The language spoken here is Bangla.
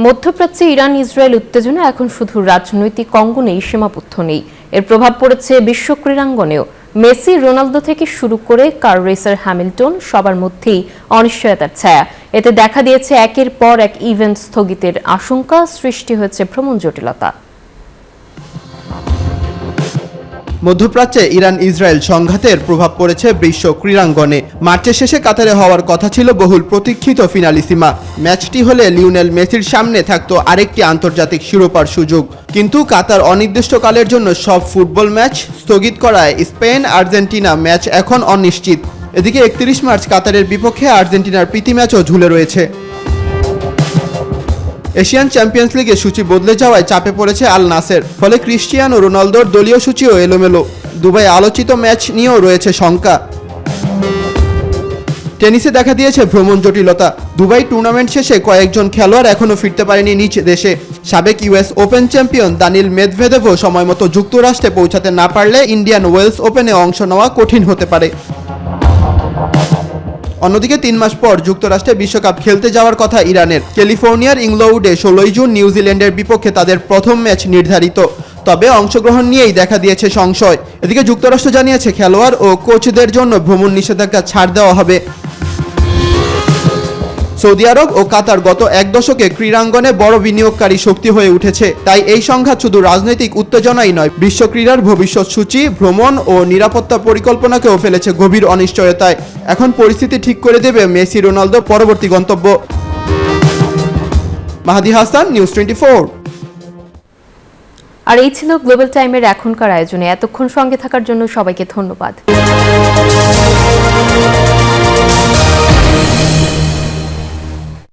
মধ্যপ্রাচ্যে ইরান ইসরায়েল উত্তেজনা এখন শুধু রাজনৈতিক অঙ্গনেই সীমাবদ্ধ নেই, এর প্রভাব পড়েছে বিশ্ব ক্রীড়াঙ্গনেও। মেসি, রোনালদো থেকে শুরু করে কার রেসার হ্যামিল্টন, সবার মধ্যেই অনিশ্চয়তার ছায়া। এতে দেখা দিয়েছে একের পর এক ইভেন্ট স্থগিতের আশঙ্কা, সৃষ্টি হয়েছে ভ্রমণ জটিলতা। মধ্যপ্রাচ্যে ইরান ইসরায়েল সংঘাতের প্রভাব পড়েছে বিশ্ব ক্রীড়াঙ্গনে। মার্চের শেষে কাতারে হওয়ার কথা ছিল বহুল প্রতীক্ষিত ফিনালিসিমা। ম্যাচটি হলে লিওনেল মেসির সামনে থাকতো আরেকটি আন্তর্জাতিক শিরোপার সুযোগ, কিন্তু কাতার অনির্দিষ্টকালের জন্য সব ফুটবল ম্যাচ স্থগিত করায় স্পেন আর্জেন্টিনা ম্যাচ এখন অনিশ্চিত। এদিকে 31 মার্চ কাতারের বিপক্ষে আর্জেন্টিনার প্রীতি ম্যাচও ঝুলে রয়েছে। এশিয়ান চ্যাম্পিয়ন্স লিগে সূচি বদলে যাওয়ায় চাপে পড়েছে আল নাসের, ফলে ক্রিস্টিয়ানো রোনালদোর দলীয় সূচিও এলোমেলো। দুবাই আলোচিত ম্যাচ নিয়েও রয়েছে শঙ্কা। টেনিসে দেখা দিয়েছে ভ্রমণ জটিলতা। দুবাই টুর্নামেন্ট শেষে কয়েকজন খেলোয়াড় এখনও ফিরতে পারেনি নিজ দেশে। সাবেক ইউএস ওপেন চ্যাম্পিয়ন দানিল মেদভেদেভও সময়মতো যুক্তরাষ্ট্রে পৌঁছাতে না পারলে ইন্ডিয়ান ওয়েলস ওপেনে অংশ নেওয়া কঠিন হতে পারে। অন্যদিকে 3 মাস পর যুক্তরাষ্ট্রে বিশ্বকাপ খেলতে যাওয়ার কথা ইরানের। ক্যালিফোর্নিয়ার ইংলোউডে 16 জুন নিউজিল্যান্ডের বিপক্ষে তাদের প্রথম ম্যাচ নির্ধারিত, তবে অংশগ্রহণ নিয়েই দেখা দিয়েছে সংশয়। এদিকে যুক্তরাষ্ট্র জানিয়েছে খেলোয়াড় ও কোচদের জন্য ভ্রমণ নিষেধাজ্ঞা ছাড় দেওয়া হবে। সৌদি আরব ও কাতার গত এক দশকে ক্রীড়াঙ্গনে বড় বিনিয়োগকারী শক্তি হয়ে উঠেছে, তাই এই সংঘাত শুধু রাজনৈতিক উত্তেজনাই নয়, বিশ্ব ক্রীড়ার ভবিষ্যৎ সূচি, ভ্রমণ ও নিরাপত্তা পরিকল্পনাকেও ফেলেছে গভীর অনিশ্চয়তায়। এখন পরিস্থিতি ঠিক করে দেবে মেসি, রোনালদো পরবর্তী গন্তব্য। মাহাদি হাসান, নিউজ 24। আর এই ছিল গ্লোবাল টাইমের এখনকার আয়োজনে। এতক্ষণ সঙ্গে থাকার জন্য সবাইকে ধন্যবাদ।